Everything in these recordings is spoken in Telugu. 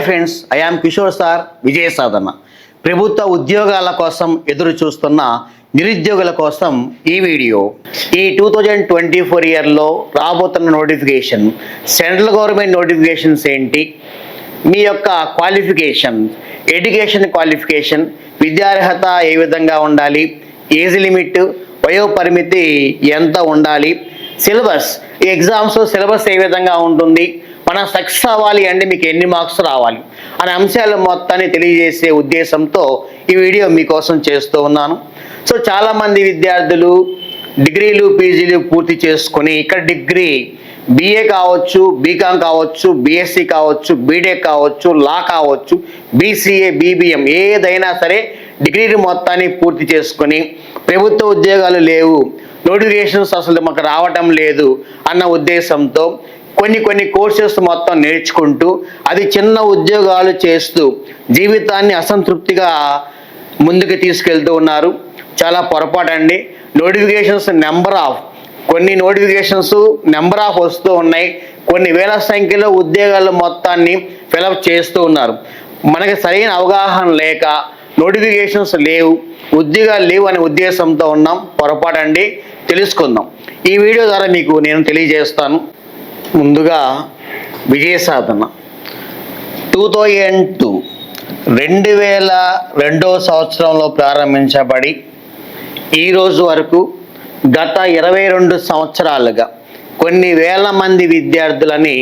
Friends, I am Kishore sir, Vijaya Sadhana. ప్రభుత్వ ఉద్యోగాల కోసం ఎదురు చూస్తున్న నిరుద్యోగుల కోసం ఈ వీడియో. ఈ 2024 ఇయర్లో రాబోతున్న నోటిఫికేషన్, సెంట్రల్ గవర్నమెంట్ నోటిఫికేషన్స్ ఏంటి, మీ యొక్క క్వాలిఫికేషన్, ఎడ్యుకేషన్ క్వాలిఫికేషన్, విద్యార్హత ఏ విధంగా ఉండాలి, ఏజ్ లిమిట్, వయోపరిమితి ఎంత ఉండాలి, సిలబస్, ఈ ఎగ్జామ్స్ సిలబస్ ఏ విధంగా ఉంటుంది, మనం సక్సెస్ అవ్వాలి అంటే మీకు ఎన్ని మార్క్స్ రావాలి అనే అంశాలు మొత్తాన్ని తెలియజేసే ఉద్దేశంతో ఈ వీడియో మీకోసం చేస్తూ ఉన్నాను. సో చాలామంది విద్యార్థులు డిగ్రీలు పీజీలు పూర్తి చేసుకొని ఇక్కడ డిగ్రీ BA కావచ్చు, బీకామ్ కావచ్చు, BSc కావచ్చు, బీటెక్ కావచ్చు, లా కావచ్చు, BCA, BBM ఏదైనా సరే డిగ్రీలు మొత్తాన్ని పూర్తి చేసుకొని ప్రభుత్వ ఉద్యోగాలు లేవు, నోటిఫికేషన్స్ అసలు మాకు రావటం లేదు అన్న ఉద్దేశంతో కొన్ని కోర్సెస్ మొత్తం నేర్చుకుంటూ అది చిన్న ఉద్యోగాలు చేస్తూ జీవితాన్ని అసంతృప్తిగా ముందుకు తీసుకెళ్తూ ఉన్నారు. చాలా పొరపాటు అండి. నోటిఫికేషన్స్ కొన్ని నోటిఫికేషన్స్ నెంబర్ ఆఫ్ వస్తూ ఉన్నాయి. కొన్ని వేల సంఖ్యలో ఉద్యోగాలు మొత్తాన్ని ఫిలప్ చేస్తూ ఉన్నారు. మనకి సరైన అవగాహన లేక నోటిఫికేషన్స్ లేవు, ఉద్యోగాలు లేవు అనే ఉద్దేశంతో ఉన్నాం. పొరపాటు అండి. తెలుసుకుందాం. ఈ వీడియో ద్వారా మీకు నేను తెలియజేస్తాను. ముందుగా విజయ సాధన 2002 సంవత్సరంలో ప్రారంభించబడి ఈరోజు వరకు గత 22 సంవత్సరాలుగా కొన్ని వేల మంది విద్యార్థులని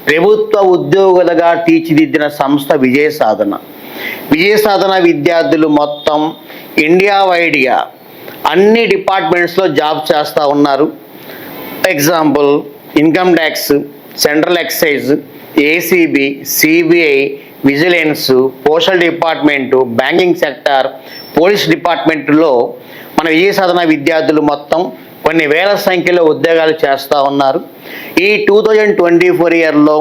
ప్రభుత్వ ఉద్యోగులుగా తీర్చిదిద్దిన సంస్థ విజయ సాధన. విజయ సాధన విద్యార్థులు మొత్తం ఇండియా వైడ్గా అన్ని డిపార్ట్మెంట్స్లో జాబ్ చేస్తూ ఉన్నారు. Example, income tax, central excise, ACB, CBI, vigilance, postal department, banking sector, police డిపార్ట్మెంట్లో మన విజయ సాధన విద్యార్థులు మొత్తం కొన్ని వేల సంఖ్యలో ఉద్యోగాలు చేస్తూ ఉన్నారు. ఈ 2024 ఇయర్లో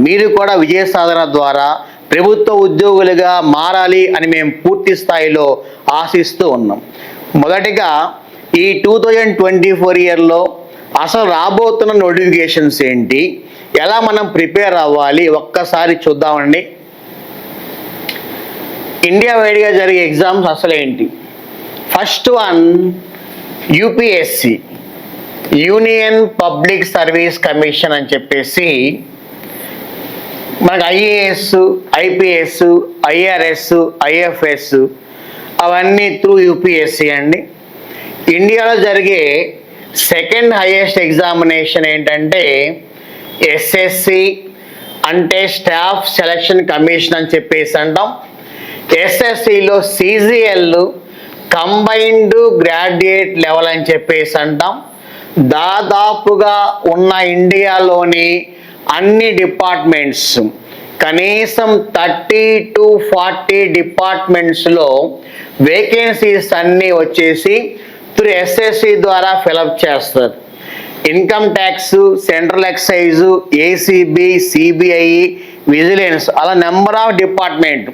మీరు కూడా విజయ సాధన ద్వారా ప్రభుత్వ ఉద్యోగులుగా మారాలి అని మేము పూర్తి స్థాయిలో ఆశిస్తూ ఉన్నాం. మొదటిగా ఈ 2024 ఇయర్లో అసలు రాబోతున్న నోటిఫికేషన్స్ ఏంటి, ఎలా మనం ప్రిపేర్ అవ్వాలి ఒక్కసారి చూద్దామండి. ఇండియా వైడ్గా జరిగే ఎగ్జామ్స్ అసలు ఏంటి? First one UPSC, union public service commission అని చెప్పేసి మనకు IAS, IPS, IRS, IFS అవన్నీ త్రూ UPSC అండి. ఇండియాలో జరిగే సెకండ్ హైయెస్ట్ ఎగ్జామినేషన్ ఏంటంటే SSC, అంటే స్టాఫ్ సెలక్షన్ కమిషన్ అని చెప్పేసి అంటాం. SSCలో CGL, కంబైన్డ్ గ్రాడ్యుయేట్ లెవెల్ అని చెప్పేసి అంటాం. దాదాపుగా ఉన్న ఇండియాలోని అన్ని డిపార్ట్మెంట్స్ కనీసం 30 to 40 డిపార్ట్మెంట్స్లో వేకెన్సీస్ అన్నీ వచ్చేసి త్రూ SSC ద్వారా ఫిలప్ చేస్తారు. Income tax, central excise, ACB, CBI, vigilance, అలా నెంబర్ ఆఫ్ డిపార్ట్మెంట్.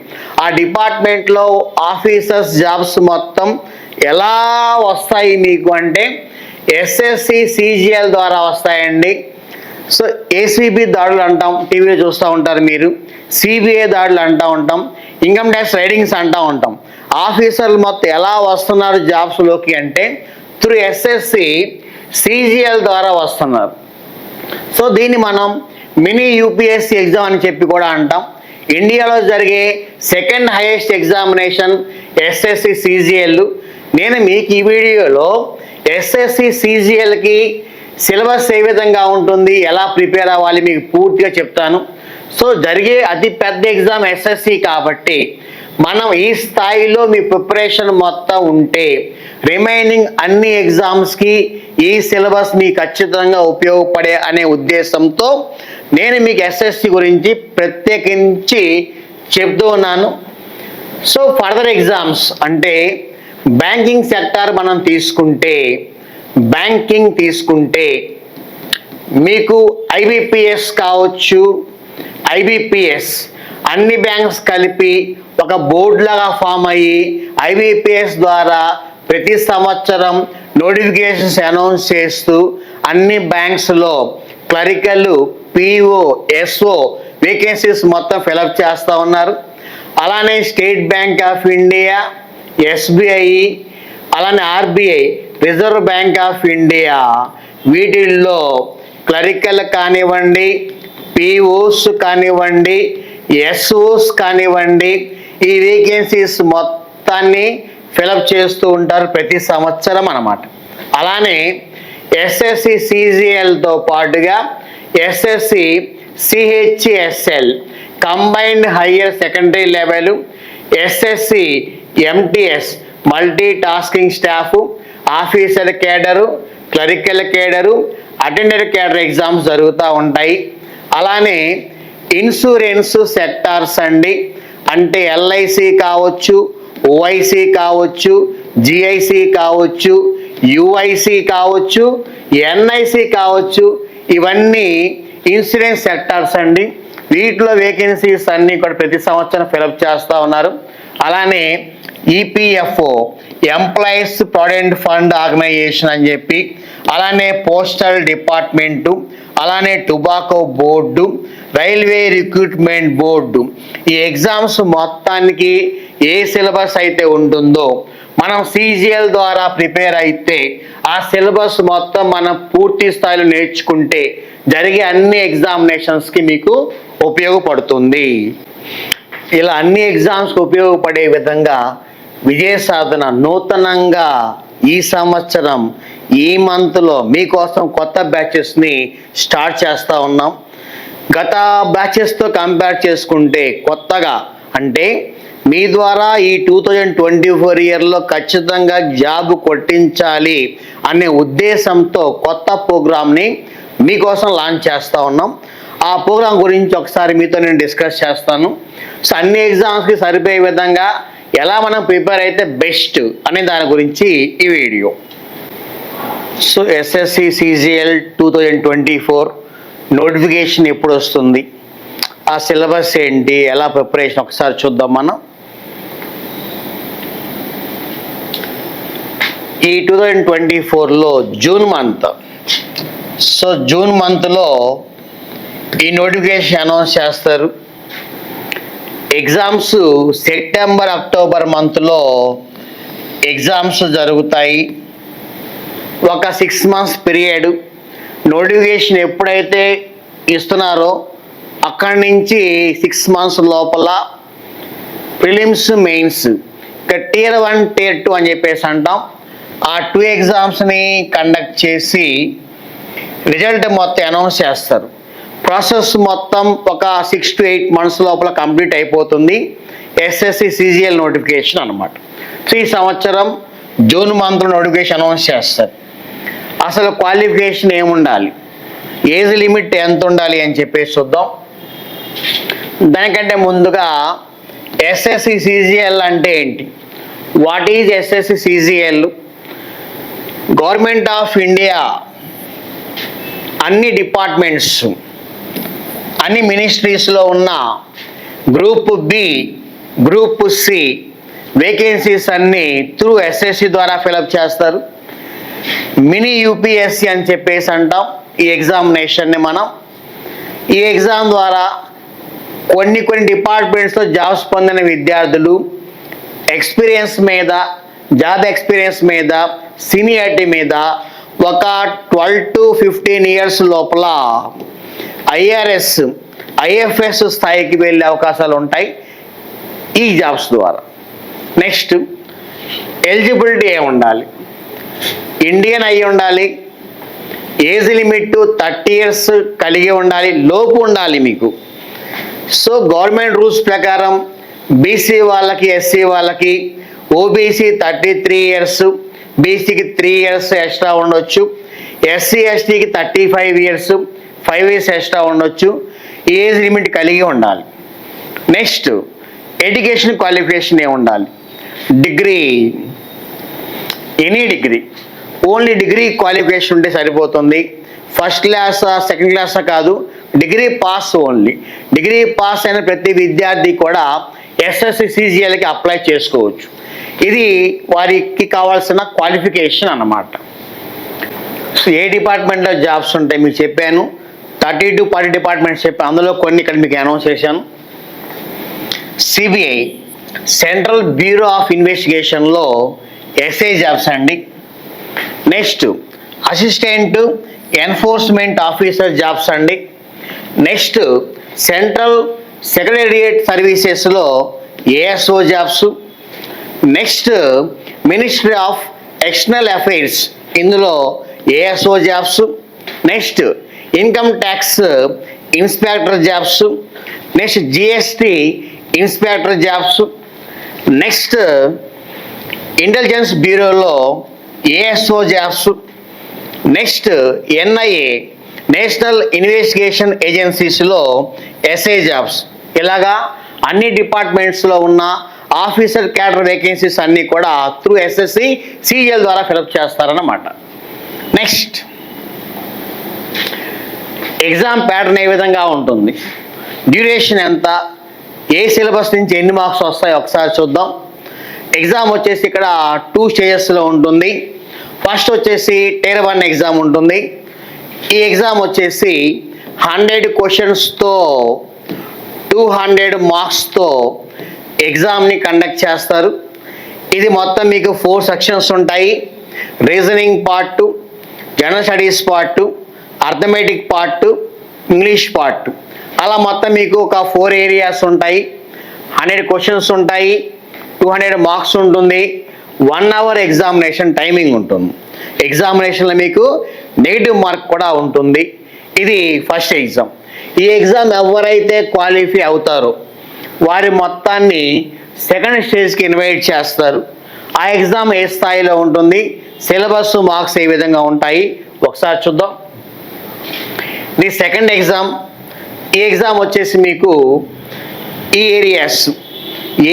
ఆ డిపార్ట్మెంట్లో ఆఫీసర్స్ జాబ్స్ మొత్తం ఎలా వస్తాయి మీకు అంటే SSC, CGL ద్వారా వస్తాయండి. సో ACB దాడులు అంటాం, టీవీలో చూస్తూ ఉంటారు మీరు. CBI దాడులు అంటూ ఉంటాం. ఇన్కమ్ ట్యాక్స్ రైడింగ్స్ అంటూ ఉంటాం. ఆఫీసర్లు మొత్తం ఎలా వస్తున్నారు జాబ్స్లోకి అంటే త్రూ SSC, CGL ద్వారా వస్తున్నారు. సో దీన్ని మనం మినీ UPSC ఎగ్జామ్ అని చెప్పి కూడా అంటాం. ఇండియాలో జరిగే second highest examination SSC, CGL. నేను మీకు ఈ వీడియోలో SSC, CGLకి సిలబస్ ఏ విధంగా ఉంటుంది, ఎలా ప్రిపేర్ అవ్వాలి మీకు పూర్తిగా చెప్తాను. సో జరిగే అతి పెద్ద ఎగ్జామ్ SSC కాబట్టి మనం ఈ స్థాయిలో మీ ప్రిపరేషన్ మొత్తం ఉంటే రిమైనింగ్ అన్ని ఎగ్జామ్స్కి ఈ సిలబస్ మీకు ఖచ్చితంగా ఉపయోగపడే అనే ఉద్దేశంతో నేను మీకు SSC గురించి ప్రత్యేకించి చెప్తూ ఉన్నాను. సో ఫర్దర్ ఎగ్జామ్స్ అంటే బ్యాంకింగ్ సెక్టార్ మనం తీసుకుంటే మీకు IBPS కావచ్చు, IBPS అన్ని బ్యాంక్స్ కలిపి ఒక బోర్డు లాగా ఫామ్ అయ్యి IBPS ద్వారా ప్రతి సంవత్సరం నోటిఫికేషన్స్ అనౌన్స్ చేస్తూ అన్ని బ్యాంక్స్లో క్లరికల్, PO, SO వేకెన్సీస్ మొత్తం ఫిలప్ చేస్తూ ఉన్నారు. అలానే State Bank of India, SBI, అలానే RBI, Reserve Bank of India, వీటిల్లో క్లరికల్ కానివ్వండి, పిఓస్ కానివ్వండి, ఎస్ఓస్ కానివ్వండి, ఈ వేకెన్సీస్ మొత్తాన్ని ఫిలప్ చేస్తూ ఉంటారు ప్రతి సంవత్సరం అన్నమాట. అలానే ఎస్ఎస్సి సిజిఎల్తో పాటుగా SSC CHSL combined higher secondary level, SSC MTS multi tasking staff, officer cadre, clerical cadre, attender cadre exams జరుగుతూ ఉంటాయి. అలానే ఇన్సూరెన్స్ సెక్టార్స్ అండి, అంటే ఎల్ఐసి కావచ్చు, ఓఐసి కావచ్చు, జిఐసి కావచ్చు, యుఐసి కావచ్చు, ఎన్ఐసి కావచ్చు, ఇవన్నీ ఇన్సూరెన్స్ సెక్టార్స్ అండి. వీటిలో వేకెన్సీస్ అన్నీ కూడా ప్రతి సంవత్సరం ఫిలప్ చేస్తూ ఉన్నారు. అలానే EPFO employees provident fund organization అని చెప్పి, అలానే పోస్టల్ డిపార్ట్మెంటు, అలానే tobacco board, railway recruitment board, ఈ ఎగ్జామ్స్ మొత్తానికి ఏ సిలబస్ అయితే ఉంటుందో మనం సిజిఎల్ ద్వారా ప్రిపేర్ అయితే ఆ సిలబస్ మొత్తం మనం పూర్తి స్థాయిలో నేర్చుకుంటే జరిగే అన్ని ఎగ్జామినేషన్స్కి మీకు ఉపయోగపడుతుంది. ఇలా అన్ని ఎగ్జామ్స్కి ఉపయోగపడే విధంగా విజయ సాధన నూతనంగా ఈ సంవత్సరం ఈ మంత్లో మీకోసం కొత్త బ్యాచెస్ని స్టార్ట్ చేస్తూ ఉన్నాం. గత బ్యాచెస్తో కంపేర్ చేసుకుంటే కొత్తగా, అంటే మీ ద్వారా ఈ 2024 ఇయర్లో ఖచ్చితంగా జాబ్ కొట్టించాలి అనే ఉద్దేశంతో కొత్త ప్రోగ్రామ్ని మీకోసం లాంచ్ చేస్తూ ఉన్నాం. ఆ ప్రోగ్రాం గురించి ఒకసారి మీతో నేను డిస్కస్ చేస్తాను. సో అన్ని ఎగ్జామ్స్కి సరిపోయే విధంగా ఎలా మనం ప్రిపేర్ అయితే బెస్ట్ అనే దాని గురించి ఈ video. So SSC CGL 2024 notification ఎప్పుడు వస్తుంది, ఆ సిలబస్ ఏంటి, ఎలా ప్రిపరేషన్ ఒకసారి చూద్దాం మనం. ఈ 2024లో జూన్ మంత్, సో జూన్ మంత్లో ఈ నోటిఫికేషన్ అనౌన్స్ చేస్తారు. ఎగ్జామ్స్ సెప్టెంబర్ అక్టోబర్ మంత్లో ఎగ్జామ్స్ జరుగుతాయి. ఒక 6 months పీరియడ్. నోటిఫికేషన్ ఎప్పుడైతే ఇస్తున్నారో అక్కడి నుంచి 6 months లోపల ప్రిలిమ్స్, మెయిన్స్, ఇక Tier 1 Tier 2 అని చెప్పేసి అంటాం. ఆ 2 ఎగ్జామ్స్ని కండక్ట్ చేసి రిజల్ట్ మొత్తం అనౌన్స్ చేస్తారు. ప్రాసెస్ మొత్తం ఒక 6 to 8 months లోపల కంప్లీట్ అయిపోతుంది. ఎస్ఎస్సి సిజిఎల్ నోటిఫికేషన్ అన్నమాట. సో ఈ సంవత్సరం జూన్ మంత్లో నోటిఫికేషన్ అనౌన్స్ చేస్తారు. అసలు క్వాలిఫికేషన్ ఏముండాలి, ఏజ్ లిమిట్ ఎంత ఉండాలి అని చెప్పేసి చూద్దాం. దానికంటే ముందుగా ఎస్ఎస్సి సిజిఎల్ అంటే ఏంటి, what is SSC CGL? Government of India అన్ని డిపార్ట్మెంట్స్, అన్ని మినిస్ట్రీస్లో ఉన్న group B, group C vacancies అన్నీ త్రూ ఎస్ఎస్సి ద్వారా ఫిలప్ చేస్తారు. మినీ యూపీఎస్సి అని చెప్పేసి అంటాం ఈ ఎగ్జామినేషన్ని మనం. ఈ ఎగ్జామ్ ద్వారా కొన్ని డిపార్ట్మెంట్స్లో జాబ్స్ పొందిన విద్యార్థులు ఎక్స్పీరియన్స్ మీద, జాబ్ ఎక్స్పీరియన్స్ మీద, సీనియారిటీ మీద ఒక 12 to 15 years లోపల ఐఆర్ఎస్, ఐఎఫ్ఎస్ స్థాయికి వెళ్ళే అవకాశాలు ఉంటాయి ఈ జాబ్స్ ద్వారా. నెక్స్ట్ ఎలిజిబిలిటీ ఏమి ఉండాలి, ఇండియన్ అయి ఉండాలి, ఏజ్ లిమిట్ 30 years కలిగి ఉండాలి, లోపు ఉండాలి మీకు. సో గవర్నమెంట్ రూల్స్ ప్రకారం బీసీ వాళ్ళకి, ఎస్సీ వాళ్ళకి, ఓబీసీ 33 years, బీసీకి 3 years ఎక్స్ట్రా ఉండొచ్చు, ఎస్సీ ఎస్టీకి 35 years, 5 years ఎక్స్ట్రా ఉండొచ్చు. ఏజ్ లిమిట్ కలిగి ఉండాలి. నెక్స్ట్ ఎడ్యుకేషన్ క్వాలిఫికేషన్ ఏమి ఉండాలి, degree, any degree, only degree qualification ఉంటే సరిపోతుంది. ఫస్ట్ క్లాసా, సెకండ్ క్లాసా కాదు, degree pass only. Degree pass అయిన ప్రతి విద్యార్థి కూడా ఎస్ఎస్సి సిజిఎల్కి అప్లై చేసుకోవచ్చు. ఇది వారికి కావాల్సిన క్వాలిఫికేషన్ అన్నమాట. సో ఏ డిపార్ట్మెంట్లో జాబ్స్ ఉంటాయి మీకు చెప్పాను. 30 to 40 డిపార్ట్మెంట్స్ చెప్పి అందులో కొన్ని ఇక్కడ మీకు అనౌన్స్ చేశాను. సిబిఐ సెంట్రల్ బ్యూరో ఆఫ్ ఇన్వెస్టిగేషన్లో ఎస్ఐ జాబ్స్ అండి. Next assistant enforcement officer jobs అండి. నెక్స్ట్ సెంట్రల్ సెక్రటేరియట్ సర్వీసెస్లో ASO jobs. Next Ministry of External Affairs ఇందులో ASO jobs. Next income tax inspector jobs. Next GST inspector jobs. Next intelligence బ్యూరోలో ASO jobs. Next NIA National Investigation ఏజెన్సీస్లో ఎస్ఐ జాబ్స్. ఇలాగా అన్ని డిపార్ట్మెంట్స్లో ఉన్న ఆఫీసర్ క్యాడర్ వేకెన్సీస్ అన్నీ కూడా త్రూ ఎస్ఎస్సి సిజిఎల్ ద్వారా ఫిలప్ చేస్తారన్నమాట. నెక్స్ట్ ఎగ్జామ్ ప్యాటర్న్ ఏ విధంగా ఉంటుంది, డ్యూరేషన్ ఎంత, ఏ సిలబస్ నుంచి ఎన్ని మార్క్స్ వస్తాయో ఒకసారి చూద్దాం. ఎగ్జామ్ వచ్చేసి ఇక్కడ 2 స్టేజెస్లో ఉంటుంది. ఫస్ట్ వచ్చేసి Tier 1 ఎగ్జామ్ ఉంటుంది. ఈ ఎగ్జామ్ వచ్చేసి 100 క్వశ్చన్స్తో 200 మార్క్స్తో ఎగ్జామ్ని కండక్ట్ చేస్తారు. ఇది మొత్తం మీకు 4 సెక్షన్స్ ఉంటాయి. Reasoning part, general studies part, arithmetic part, English part, అలా మొత్తం మీకు ఒక 4 ఏరియాస్ ఉంటాయి. 100 క్వశ్చన్స్ ఉంటాయి, 200 మార్క్స్ ఉంటుంది, 1 అవర్ ఎగ్జామినేషన్ టైమింగ్ ఉంటుంది. ఎగ్జామినేషన్లో మీకు నెగిటివ్ మార్క్ కూడా ఉంటుంది. ఇది ఫస్ట్ ఎగ్జామ్. ఈ ఎగ్జామ్ ఎవరైతే క్వాలిఫై అవుతారో వారి మొత్తాన్ని సెకండ్ స్టేజ్కి ఇన్వైట్ చేస్తారు. ఆ ఎగ్జామ్ ఏ స్థాయిలో ఉంటుంది, సిలబస్ మార్క్స్ ఏ విధంగా ఉంటాయి ఒకసారి చూద్దాం. ఇది సెకండ్ ఎగ్జామ్. ఈ ఎగ్జామ్ వచ్చేసి మీకు ఈ ఏరియాస్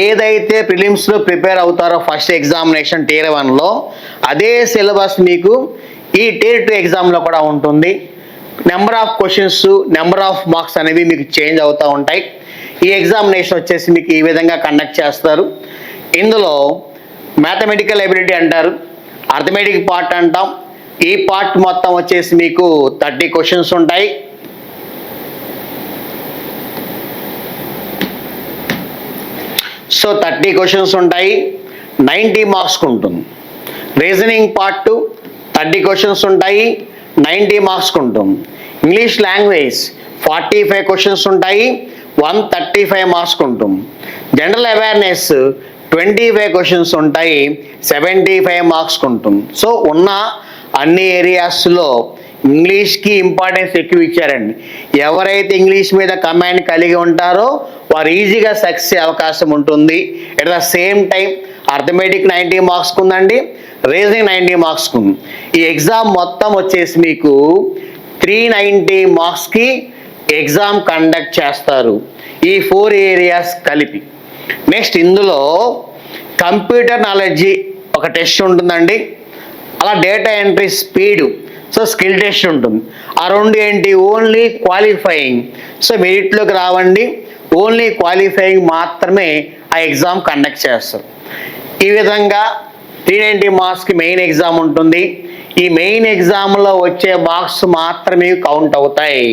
ఏదైతే ప్రిలిమ్స్లో ప్రిపేర్ అవుతారో ఫస్ట్ ఎగ్జామినేషన్ Tier 1లో అదే సిలబస్ మీకు ఈ Tier 2 ఎగ్జామ్లో కూడా ఉంటుంది. Number of questions, number of marks అనేవి మీకు చేంజ్ అవుతూ ఉంటాయి. ఈ ఎగ్జామినేషన్ వచ్చేసి మీకు ఈ విధంగా కండక్ట్ చేస్తారు. ఇందులో మ్యాథమెటికల్ ఎబిలిటీ అంటారు, అర్థమెటిక్ పార్ట్ అంటాం. ఈ పార్ట్ మొత్తం వచ్చేసి మీకు 30 క్వశ్చన్స్ ఉంటాయి. సో 30 క్వశ్చన్స్ ఉంటాయి, 90 మార్క్స్కి ఉంటుంది. రీజనింగ్ పార్ట్ 30 క్వశ్చన్స్ ఉంటాయి, 90 మార్క్స్కి ఉంటుంది. ఇంగ్లీష్ లాంగ్వేజ్ 45 క్వశ్చన్స్ ఉంటాయి, 135 మార్క్స్కి ఉంటుంది. జనరల్ అవేర్నెస్ 25 క్వశ్చన్స్ ఉంటాయి, 75 మార్క్స్కి ఉంటుంది. సో ఉన్న అన్ని ఏరియాస్లో ఇంగ్లీష్కి ఇంపార్టెన్స్ ఎక్కువ ఇచ్చారండి. ఎవరైతే ఇంగ్లీష్ మీద కమాండ్ కలిగి ఉంటారో వారు ఈజీగా సక్సెస్ అయ్యే అవకాశం ఉంటుంది. At the same time arithmetic 90 మార్క్స్కి ఉందండి, రీజనింగ్ 90 మార్క్స్కి ఉంది. ఈ ఎగ్జామ్ మొత్తం వచ్చేసి మీకు 390 మార్క్స్కి ఎగ్జామ్ కండక్ట్ చేస్తారు, ఈ 4 ఏరియాస్ కలిపి. నెక్స్ట్ ఇందులో కంప్యూటర్ నాలెడ్జి ఒక టెస్ట్ ఉంటుందండి, అలా data entry speed, so skill test ఉంటుంది. ఆ 2 ఏంటి, ఓన్లీ క్వాలిఫైయింగ్. సో మెరిట్లోకి రావండి, ఓన్లీ క్వాలిఫైయింగ్ మాత్రమే ఆ ఎగ్జామ్ కండక్ట్ చేస్తారు. ఈ విధంగా 390 మార్క్స్కి మెయిన్ ఎగ్జామ్ ఉంటుంది. ఈ మెయిన్ ఎగ్జామ్లో వచ్చే మార్క్స్ మాత్రమే కౌంట్ అవుతాయి.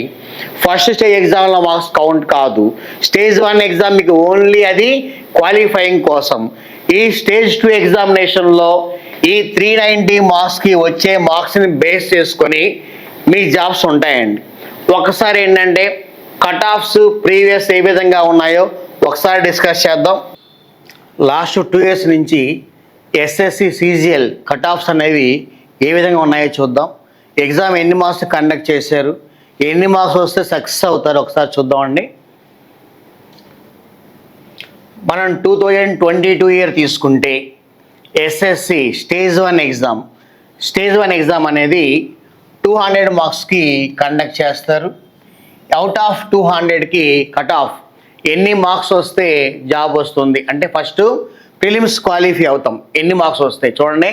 ఫస్ట్ స్టేజ్ ఎగ్జామ్లో మార్క్స్ కౌంట్ కాదు. స్టేజ్ 1 ఎగ్జామ్ మీకు ఓన్లీ అది క్వాలిఫైయింగ్ కోసం. ఈ స్టేజ్ 2 ఎగ్జామినేషన్లో ఈ 390 మార్క్స్కి వచ్చే మార్క్స్ని బేస్ చేసుకొని మీ జాబ్స్ ఉంటాయండి. ఒకసారి ఏంటంటే కట్ ఆఫ్స్ ప్రీవియస్ ఏ విధంగా ఉన్నాయో ఒకసారి డిస్కస్ చేద్దాం. లాస్ట్ 2 ఇయర్స్ నుంచి ఎస్ఎస్సి సిజిఎల్ కట్ ఆఫ్స్ అనేవి ఏ విధంగా ఉన్నాయో చూద్దాం. ఎగ్జామ్ ఎన్ని మార్క్స్ కండక్ట్ చేశారు, ఎన్ని మార్క్స్ వస్తే సక్సెస్ అవుతారు ఒకసారి చూద్దామండి. మనం 2022 ఇయర్ తీసుకుంటే ఎస్ఎస్సి స్టేజ్ 1 ఎగ్జామ్ అనేది 200 మార్క్స్కి కండక్ట్ చేస్తారు. అవుట్ ఆఫ్ 200కి కట్ ఆఫ్ ఎన్ని మార్క్స్ వస్తే జాబ్ వస్తుంది అంటే ఫస్ట్ ప్రిలిమ్స్ క్వాలిఫై అవుతాం, ఎన్ని మార్క్స్ వస్తాయి చూడండి.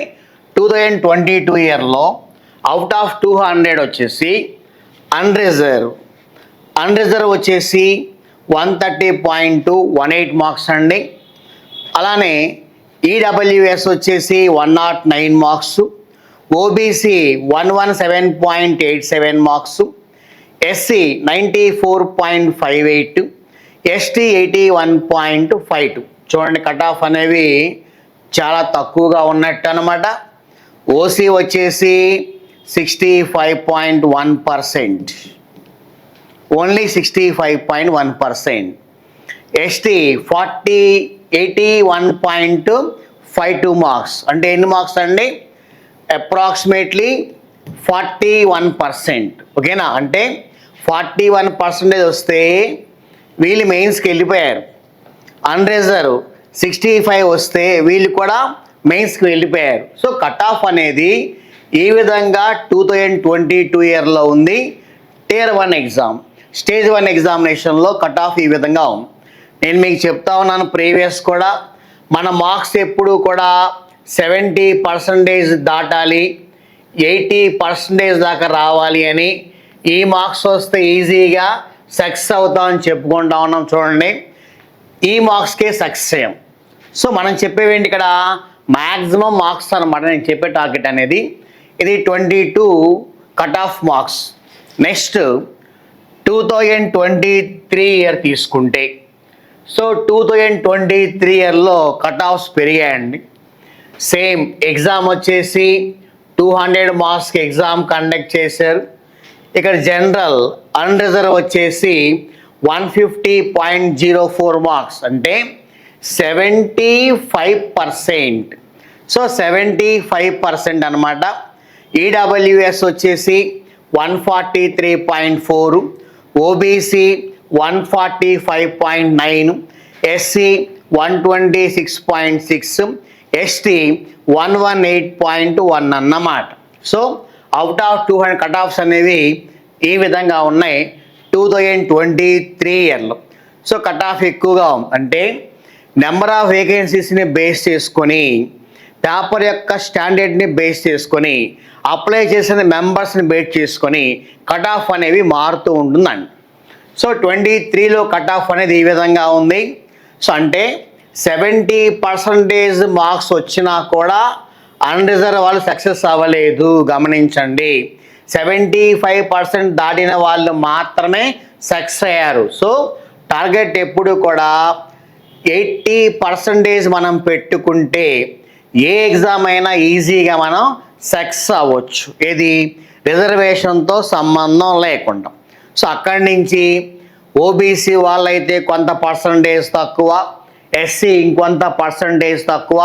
2022 ఇయర్లో అవుట్ ఆఫ్ 200 వచ్చేసి అన్రిజర్వ్ వచ్చేసి 130.18 మార్క్స్ అండి. అలానే ఈడబ్ల్యూఎస్ వచ్చేసి 109 marks, OBC 117.87 marks, SC 94.58, ST 81.52. చూడండి కట్ ఆఫ్ అనేవి చాలా తక్కువగా ఉన్నట్టు అనమాట. ఓసీ వచ్చేసి 65.1%, ఓన్లీ 65.1%. ఎస్టీ 81.52 మార్క్స్, అంటే ఎన్ని మార్క్స్ అండి? అప్రాక్సిమేట్లీ 41%. ఓకేనా? అంటే 41% వస్తే వీళ్ళు మెయిన్స్కి వెళ్ళిపోయారు. అన్రిజర్వ్ 65 వస్తే వీళ్ళు కూడా మెయిన్స్కి వెళ్ళిపోయారు. సో కట్ ఆఫ్ అనేది ఈ విధంగా 2022 ఇయర్లో ఉంది. Tier 1 ఎగ్జామ్, స్టేజ్ 1 ఎగ్జామినేషన్లో కట్ ఆఫ్ ఈ విధంగా ఉంది. నేను మీకు చెప్తా ఉన్నాను ప్రీవియస్ కూడా, మన మార్క్స్ ఎప్పుడు కూడా 70% దాటాలి, 80% దాకా రావాలి అని. ఈ మార్క్స్ వస్తే ఈజీగా సక్సెస్ అవుతామని చెప్పుకుంటా ఉన్నాం. చూడండి, ఈ మార్క్స్కే సక్సెస్ అయ్యాం. సో మనం చెప్పేవేంటి ఇక్కడ? మ్యాక్సిమం మార్క్స్ అనమాట నేను చెప్పే టార్గెట్ అనేది. ఇది 22 cut off marks. Next 2023 year తీసుకుంటే, సో 2023 ఇయర్లో కట్ ఆఫ్స్ పెరిగాయండి. సేమ్ ఎగ్జామ్ వచ్చేసి 200 మార్క్స్కి ఎగ్జామ్ కండక్ట్ చేశారు. ఇక్కడ జనరల్ అన్రిజర్వ్ వచ్చేసి 150.04 మార్క్స్, అంటే 75%. సో 75% అనమాట. ఈడబ్ల్యూఎస్ వచ్చేసి 143.4, ఓబీసీ 145.9, ఎస్సీ 126.6, ఎస్టీ 118.1 అన్నమాట. So out of 200 cut offs అనేవి ఈ విధంగా ఉన్నాయి 2023 ఇయర్లో. సో కట్ ఆఫ్ ఎక్కువగా ఉంది అంటే నెంబర్ ఆఫ్ వేకెన్సీస్ని బేస్ చేసుకొని, పేపర్ యొక్క స్టాండర్డ్ని బేస్ చేసుకొని, అప్లై చేసిన మెంబర్స్ని బేస్ చేసుకొని కట్ ఆఫ్ అనేవి మారుతూ ఉంటుందండి. సో 23లో కట్ ఆఫ్ అనేది ఈ విధంగా ఉంది. సో అంటే 70% మార్క్స్ వచ్చినా కూడా అన్రిజర్వ్ వాళ్ళు సక్సెస్ అవ్వలేదు. గమనించండి, 75% దాటిన వాళ్ళు మాత్రమే సక్సెస్ అయ్యారు. సో టార్గెట్ ఎప్పుడు కూడా 80% మనం పెట్టుకుంటే ఏ ఎగ్జామ్ అయినా ఈజీగా మనం సక్సెస్ అవ్వచ్చు. ఏది? రిజర్వేషన్తో సంబంధం లేకుండా. సో అక్కడి నుంచి ఓబీసీ వాళ్ళైతే కొంత పర్సంటేజ్ తక్కువ, ఎస్సీ ఇంకొంత పర్సంటేజ్ తక్కువ,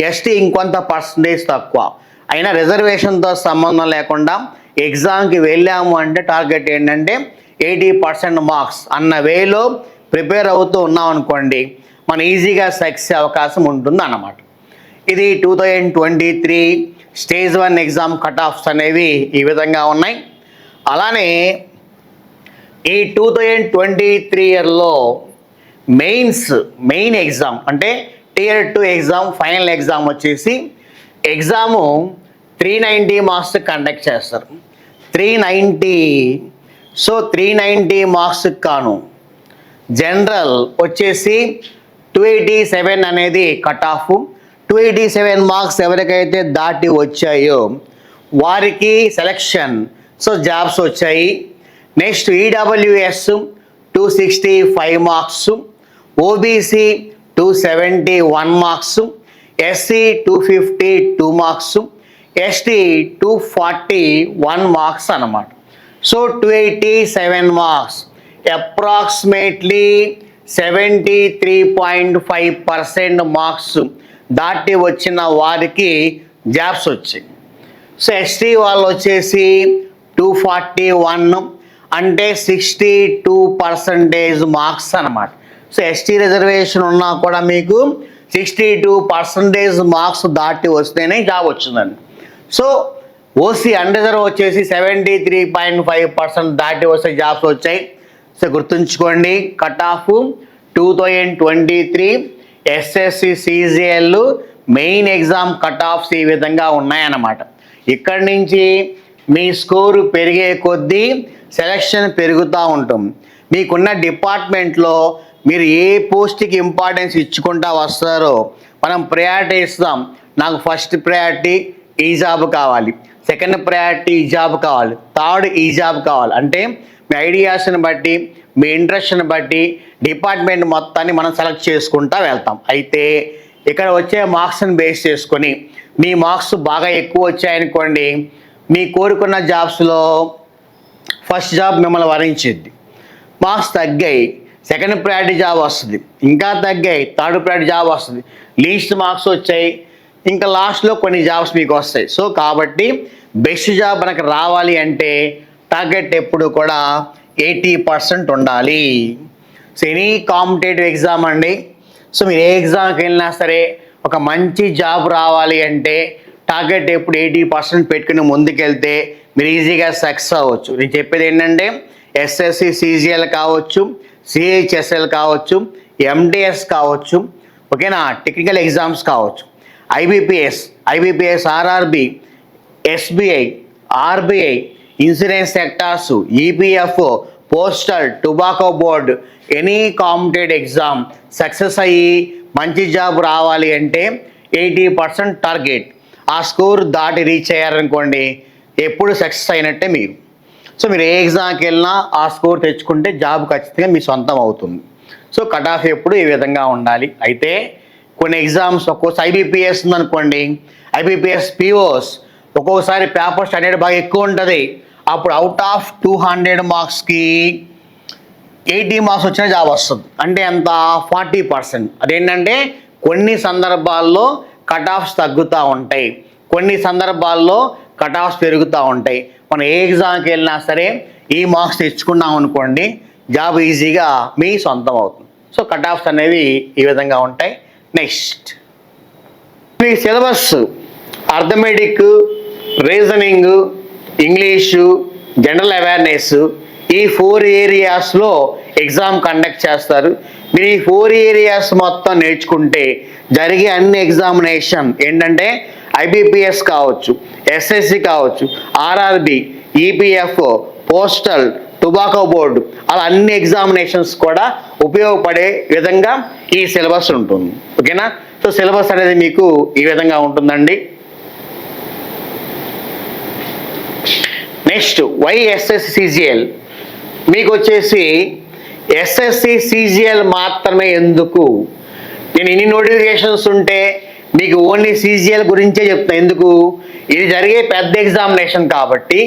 ఎస్టీ ఇంకొంత పర్సంటేజ్ తక్కువ, అయినా రిజర్వేషన్తో సంబంధం లేకుండా ఎగ్జామ్కి వెళ్ళాము అంటే టార్గెట్ ఏంటంటే 80% మార్క్స్ అన్న వేలో ప్రిపేర్ అవుతూ ఉన్నాం అనుకోండి, మన ఈజీగా సక్సెస్ అవకాశం ఉంటుంది అన్నమాట. ఇది 2023 స్టేజ్ 1 ఎగ్జామ్ కట్ ఆఫ్స్ అనేవి ఈ విధంగా ఉన్నాయి. అలానే ఈ 2023 ఇయర్లో మెయిన్ ఎగ్జామ్ అంటే Tier 2 ఎగ్జామ్, ఫైనల్ ఎగ్జామ్ వచ్చేసి ఎగ్జాము 390 మార్క్స్ కండక్ట్ చేస్తారు. 390. సో 390 మార్క్స్కి కాను జనరల్ వచ్చేసి 287 అనేది కట్ ఆఫ్. 287 మార్క్స్ ఎవరికైతే దాటి వచ్చాయో వారికి సెలక్షన్, సో జాబ్స్ వచ్చాయి. Next EWS 265 marks, OBC 271 marks, SC 252 marks, ST 241 marks అన్నమాట. సో 287 మార్క్స్, అప్రాక్సిమేట్లీ 73.5% మార్క్స్ దాటి వచ్చిన వారికి జాబ్స్ వచ్చాయి. సో ఎస్టీ వాళ్ళు వచ్చేసి 241, అంటే 62% మార్క్స్ అన్నమాట. సో ఎస్టీ రిజర్వేషన్ ఉన్నా కూడా మీకు 62% మార్క్స్ దాటి వస్తేనే జాబ్ వచ్చిందండి. సో ఓసీ అన్రిజర్వ్ వచ్చేసి 73.5% దాటి వస్తే జాబ్స్ వచ్చాయి. సో గుర్తుంచుకోండి, cut off 2023 SSC CGL main exam cut offs ఈ విధంగా ఉన్నాయన్నమాట. ఇక్కడి నుంచి మీ స్కోరు పెరిగే కొద్దీ సెలక్షన్ పెరుగుతూ ఉంటుంది. మీకున్న డిపార్ట్మెంట్లో మీరు ఏ పోస్ట్కి ఇంపార్టెన్స్ ఇచ్చుకుంటా వస్తారో మనం ప్రయారిటీ ఇస్తాం. నాకు ఫస్ట్ ప్రయారిటీ ఈ జాబ్ కావాలి, సెకండ్ ప్రయారిటీ ఈ జాబ్ కావాలి, థర్డ్ ఈ జాబ్ కావాలి. అంటే మీ ఐడియాస్ని బట్టి, మీ ఇంట్రెస్ట్ని బట్టి డిపార్ట్మెంట్ మొత్తాన్ని మనం సెలెక్ట్ చేసుకుంటూ వెళ్తాం. అయితే ఇక్కడ వచ్చే మార్క్స్ని బేస్ చేసుకొని మీ మార్క్స్ బాగా ఎక్కువ వచ్చాయనుకోండి, మీ కోరుకున్న జాబ్స్లో ఫస్ట్ జాబ్ మిమ్మల్ని వరించిద్ది. మార్క్స్ తగ్గాయి, సెకండ్ ప్రయారిటీ జాబ్ వస్తుంది, ఇంకా తగ్గాయి, థర్డ్ ప్రయారిటీ జాబ్ వస్తుంది, లీస్ట్ మార్క్స్ వచ్చాయి, ఇంకా లాస్ట్లో కొన్ని జాబ్స్ మీకు వస్తాయి. సో కాబట్టి బెస్ట్ జాబ్ మనకు రావాలి అంటే టార్గెట్ ఎప్పుడు కూడా 80% ఉండాలి. సో ఎనీ కాంపిటేటివ్ ఎగ్జామ్ అండి, సో మీరు ఏ ఎగ్జామ్కి వెళ్ళినా సరే ఒక మంచి జాబ్ రావాలి అంటే టార్గెట్ ఎప్పుడు 80% పెట్టుకుని ముందుకెళ్తే మీరు ఈజీగా సక్సెస్ అవ్వచ్చు. నేను చెప్పేది ఏంటంటే ఎస్ఎస్సి సిజిఎల్ కావచ్చు, సిహెచ్ఎస్ఎల్ కావచ్చు, ఎండిఎస్ కావచ్చు, ఓకేనా, టెక్నికల్ ఎగ్జామ్స్ కావచ్చు, IBPS, RRB, SBI, RBI, insurance sectors, EPFO, postal, tobacco board, any competitive exam success అయ్యి మంచి జాబ్ రావాలి అంటే 80% టార్గెట్. ఆ స్కోర్ దాటి రీచ్ అయ్యారనుకోండి ఎప్పుడు సక్సెస్ అయినట్టే మీరు. సో మీరు ఏ ఎగ్జామ్కి వెళ్ళినా ఆ స్కోర్ తెచ్చుకుంటే జాబ్ ఖచ్చితంగా మీ సొంతం అవుతుంది. సో కట్ ఆఫ్ ఎప్పుడు ఈ విధంగా ఉండాలి. అయితే కొన్ని ఎగ్జామ్స్ ఒక్కోసారి ఐబీపీఎస్ ఉందనుకోండి, ఐబీపీఎస్ పిఓస్ ఒక్కొక్కసారి పేపర్ స్టాండర్డ్ బాగా ఎక్కువ ఉంటుంది. అప్పుడు అవుట్ ఆఫ్ 200 మార్క్స్కి 80 మార్క్స్ వచ్చిన జాబ్ వస్తుంది. అంటే ఎంత? 40%. అదేంటంటే కొన్ని సందర్భాల్లో కట్ ఆఫ్స్ తగ్గుతూ ఉంటాయి, కొన్ని సందర్భాల్లో కట్ ఆఫ్స్ పెరుగుతూ ఉంటాయి. మనం ఏ ఎగ్జామ్కి వెళ్ళినా సరే ఈ మార్క్స్ తెచ్చుకున్నాం అనుకోండి జాబ్ ఈజీగా మీ సొంతం అవుతుంది. సో కట్ ఆఫ్స్ అనేవి ఈ విధంగా ఉంటాయి. నెక్స్ట్ మీ syllabus arithmetic, reasoning, English, general awareness, ఈ 4 ఏరియాస్లో ఎగ్జామ్ కండక్ట్ చేస్తారు. మీరు ఈ 4 ఏరియాస్ మొత్తం నేర్చుకుంటే జరిగే అన్ని ఎగ్జామినేషన్ ఏంటంటే ఐబీపీఎస్ కావచ్చు, ఎస్ఎస్సి కావచ్చు, RRB, EPFO, postal, tobacco board, అలా అన్ని ఎగ్జామినేషన్స్ కూడా ఉపయోగపడే విధంగా ఈ సిలబస్ ఉంటుంది. ఓకేనా? సో సిలబస్ అనేది మీకు ఈ విధంగా ఉంటుందండి. నెక్స్ట్ వైఎస్ఎస్సి సిజిఎల్ మీకు వచ్చేసి ఎస్ఎస్సి సిజిఎల్ మాత్రమే ఎందుకు? నేను ఇన్ని నోటిఫికేషన్స్ ఉంటే మీకు ఓన్లీ సిజిఎల్ గురించే చెప్తాను. ఎందుకు? ఇది జరిగే పెద్ద ఎగ్జామినేషన్ కాబట్టి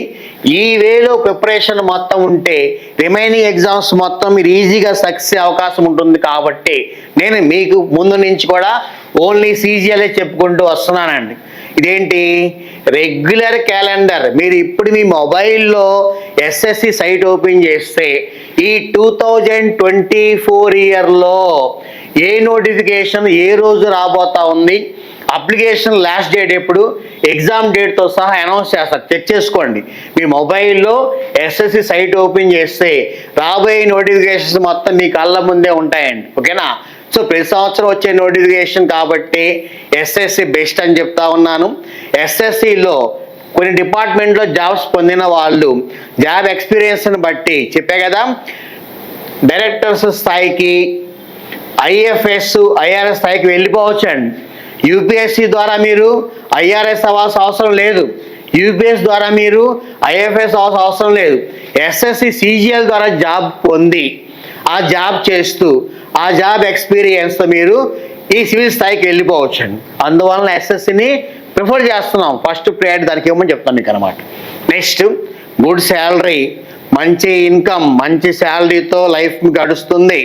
ఈ వేలో ప్రిపరేషన్ మొత్తం ఉంటే రిమైనింగ్ ఎగ్జామ్స్ మొత్తం మీరు ఈజీగా సక్సెస్ అవకాశం ఉంటుంది. కాబట్టి నేను మీకు ముందు నుంచి కూడా ఓన్లీ సిజిఎల్ఏ చెప్పుకుంటూ వస్తున్నానండి. ఇదేంటి? Regular calendar. మీరు ఇప్పుడు మీ మొబైల్లో ఎస్ఎస్సి సైట్ ఓపెన్ చేస్తే ఈ 2024 ఇయర్లో ఏ నోటిఫికేషన్ ఏ రోజు రాబోతా ఉంది, అప్లికేషన్ లాస్ట్ డేట్ ఎప్పుడు, ఎగ్జామ్ డేట్తో సహా అనౌన్స్ చేస్తారు. చెక్ చేసుకోండి. మీ మొబైల్లో ఎస్ఎస్సి సైట్ ఓపెన్ చేస్తే రాబోయే నోటిఫికేషన్స్ మొత్తం మీ కళ్ళ ముందే ఉంటాయండి. ఓకేనా? సో ప్రతి సంవత్సరం వచ్చే నోటిఫికేషన్ కాబట్టి ఎస్ఎస్సి బెస్ట్ అని చెప్తా ఉన్నాను. ఎస్ఎస్సిలో కొన్ని డిపార్ట్మెంట్లో జాబ్స్ పొందిన వాళ్ళు జాబ్ ఎక్స్పీరియన్స్ని బట్టి చెప్పే కదా, డైరెక్టర్స్ స్థాయికి, ఐఎఫ్ఎస్, ఐఆర్ఎస్ స్థాయికి వెళ్ళిపోవచ్చు అండి. యూపీఎస్సి ద్వారా మీరు ఐఆర్ఎస్ అవ్వాల్సిన అవసరం లేదు, యూపీఎస్ ద్వారా మీరు ఐఎఫ్ఎస్ అవ్వాల్సిన అవసరం లేదు. ఎస్ఎస్సి సిజిఎల్ ద్వారా జాబ్ పొంది ఆ జాబ్ చేస్తూ ఆ జాబ్ ఎక్స్పీరియన్స్తో మీరు ఈ సివిల్ స్థాయికి వెళ్ళిపోవచ్చు అండి. అందువలన ఎస్ఎస్సిని ప్రిఫర్ చేస్తున్నాం. ఫస్ట్ ప్రయారిటీ దానికి ఇవ్వమని చెప్తాను మీకు అనమాట. నెక్స్ట్ గుడ్ శాలరీ, మంచి ఇన్కమ్, మంచి శాలరీతో లైఫ్ గడుస్తుంది.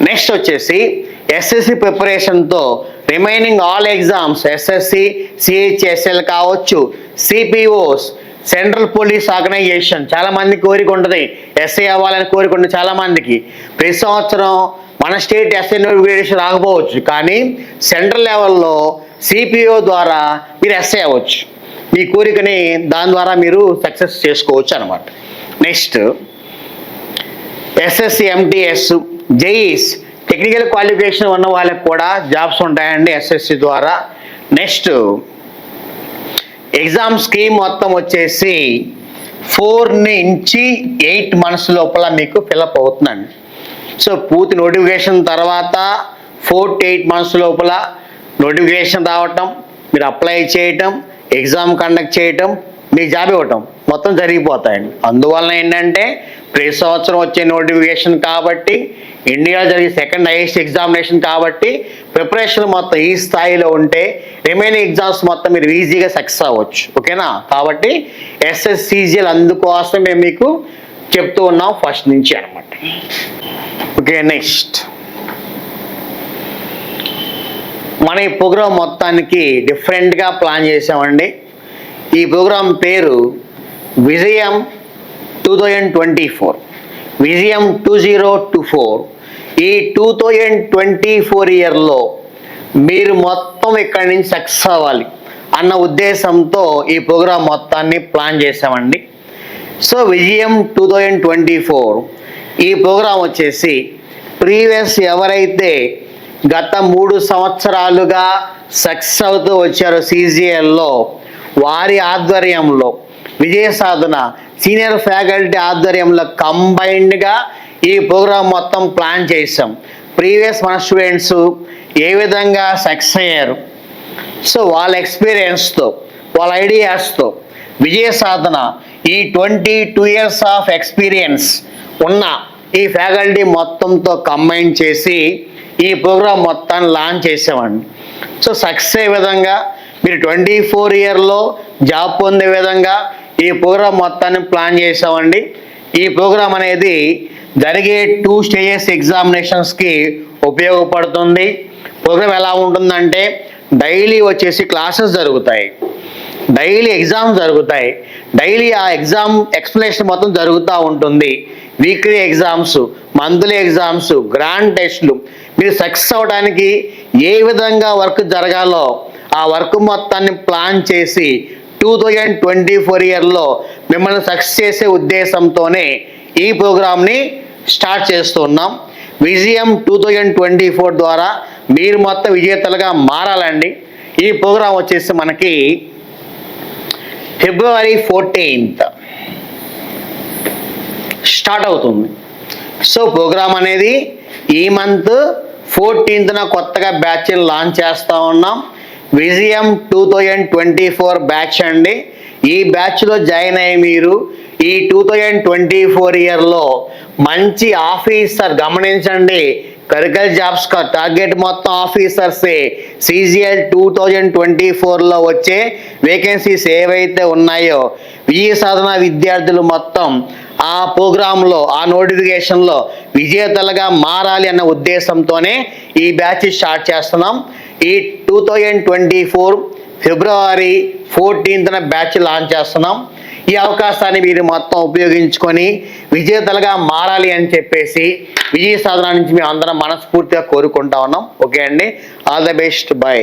నెక్స్ట్ వచ్చేసి ఎస్ఎస్సి ప్రిపరేషన్తో remaining all exams SSC, CHSL కావచ్చు, సిపిఓస్, సెంట్రల్ పోలీస్ ఆర్గనైజేషన్, చాలామంది కోరిక ఉంటుంది ఎస్ఐ అవ్వాలని కోరిక ఉంటుంది చాలామందికి. ప్రతి సంవత్సరం మన స్టేట్ ఎస్ఐ నోటిఫికేషన్ రాకపోవచ్చు, కానీ సెంట్రల్ లెవెల్లో సిపిఓ ద్వారా మీరు ఎస్ఐ అవ్వచ్చు. మీ కోరికని దాని ద్వారా మీరు సక్సెస్ చేసుకోవచ్చు అనమాట. Next SSC, MTS, జేఈస్, technical qualification ఉన్న వాళ్ళకి కూడా జాబ్స్ ఉంటాయండి ఎస్ఎస్సి ద్వారా. నెక్స్ట్ ఎగ్జామ్ స్కీమ్ మొత్తం వచ్చేసి 4 నుంచి 8 months లోపల మీకు ఫిలప్ అవుతుందండి. సో పూర్తి నోటిఫికేషన్ తర్వాత 4 to 8 months లోపల నోటిఫికేషన్ రావటం, మీరు అప్లై చేయటం, ఎగ్జామ్ కండక్ట్ చేయటం, మీ జాబ్ ఇవ్వటం మొత్తం జరిగిపోతాయండి. అందువలన ఏంటంటే ప్రతి సంవత్సరం వచ్చే నోటిఫికేషన్ కాబట్టి, ఇండియాలో జరిగే సెకండ్ హైయెస్ట్ ఎగ్జామినేషన్ కాబట్టి ప్రిపరేషన్ మొత్తం ఈ స్థాయిలో ఉంటే రిమైనింగ్ ఎగ్జామ్స్ మొత్తం మీరు ఈజీగా సక్సెస్ అవ్వచ్చు. ఓకేనా? కాబట్టి SSCGL అందుకోసం మేము మీకు చెప్తూ ఉన్నాం ఫస్ట్ నుంచి అనమాట. ఓకే, నెక్స్ట్ మన ఈ ప్రోగ్రామ్ మొత్తానికి డిఫరెంట్గా ప్లాన్ చేసామండి. ఈ ప్రోగ్రాం పేరు విజయం 2024, విజయం 2024. ఈ 2024 ఇయర్లో మీరు మొత్తం ఇక్కడి నుంచి సక్సెస్ అవ్వాలి అన్న ఉద్దేశంతో ఈ ప్రోగ్రాం మొత్తాన్ని ప్లాన్ చేసామండి. సో విజయం 2024 ఈ ప్రోగ్రాం వచ్చేసి ప్రీవియస్ ఎవరైతే గత 3 సంవత్సరాలుగా సక్సెస్ అవుతూ వచ్చారో CGLలో వారి ఆధ్వర్యంలో విజయ సాధన సీనియర్ ఫ్యాకల్టీ ఆధ్వర్యంలో కంబైన్డ్గా ఈ ప్రోగ్రాం మొత్తం ప్లాన్ చేసాం. ప్రీవియస్ మన స్టూడెంట్స్ ఏ విధంగా సక్సెస్ అయ్యారు, సో వాళ్ళ ఎక్స్పీరియన్స్తో వాళ్ళ ఐడియాస్తో విజయ సాధన ఈ 22 years ఆఫ్ ఎక్స్పీరియన్స్ ఉన్న ఈ ఫ్యాకల్టీ మొత్తంతో కంబైన్ చేసి ఈ ప్రోగ్రాం మొత్తాన్ని లాంచ్ చేసామండి. సో సక్సెస్ అయ్యే విధంగా మీరు 24 ఇయర్లో జాబ్ పొందే విధంగా ఈ ప్రోగ్రాం మొత్తాన్ని ప్లాన్ చేసామండి. ఈ ప్రోగ్రాం అనేది జరిగే 2 stages ఎగ్జామినేషన్స్కి ఉపయోగపడుతుంది. ప్రోగ్రామ్ ఎలా ఉంటుందంటే డైలీ వచ్చేసి క్లాసెస్ జరుగుతాయి, డైలీ ఎగ్జామ్స్ జరుగుతాయి, డైలీ ఆ ఎగ్జామ్ ఎక్స్ప్లెనేషన్ మొత్తం జరుగుతూ ఉంటుంది. Weekly exams, monthly exams, grand టెస్ట్లు. మీరు సక్సెస్ అవ్వడానికి ఏ విధంగా వర్క్ జరగాలో ఆ వర్క్ మొత్తాన్ని ప్లాన్ చేసి 2024 ఇయర్లో మిమ్మల్ని సక్సెస్ చేసే ఉద్దేశంతోనే ఈ ప్రోగ్రామ్ని స్టార్ట్ చేస్తున్నాం. విజయం 2024 ద్వారా మీరు మొత్తం విజేతలుగా మారాలండి. ఈ ప్రోగ్రాం వచ్చేసి మనకి February 14th స్టార్ట్ అవుతుంది. సో ప్రోగ్రామ్ అనేది ఈ మంత్ 14th కొత్తగా బ్యాచ్ లాంచ్ చేస్తూ ఉన్నాం. విజయం 2024 బ్యాచ్ అండి. ఈ బ్యాచ్లో జాయిన్ అయ్యి మీరు ఈ 2024 ఇయర్లో మంచి ఆఫీసర్, గమనించండి, కరికల్ జాబ్స్ టార్గెట్ మొత్తం ఆఫీసర్సే. CGL 2024లో వచ్చే వేకెన్సీస్ ఏవైతే ఉన్నాయో విజయ సాధన విద్యార్థులు మొత్తం ఆ ప్రోగ్రాంలో, ఆ నోటిఫికేషన్లో విజేతలుగా మారాలి అన్న ఉద్దేశంతోనే ఈ బ్యాచ్ స్టార్ట్ చేస్తున్నాం. ఈ 2024 February 14th బ్యాచ్ లాంచ్ చేస్తున్నాం. ఈ అవకాశాన్ని మీరు మొత్తం ఉపయోగించుకొని విజేతలుగా మారాలి అని చెప్పేసి విజయ సాధన నుంచి మేము అందరం మనస్ఫూర్తిగా కోరుకుంటా ఉన్నాం. ఓకే అండి, ఆల్ ద బెస్ట్, బై.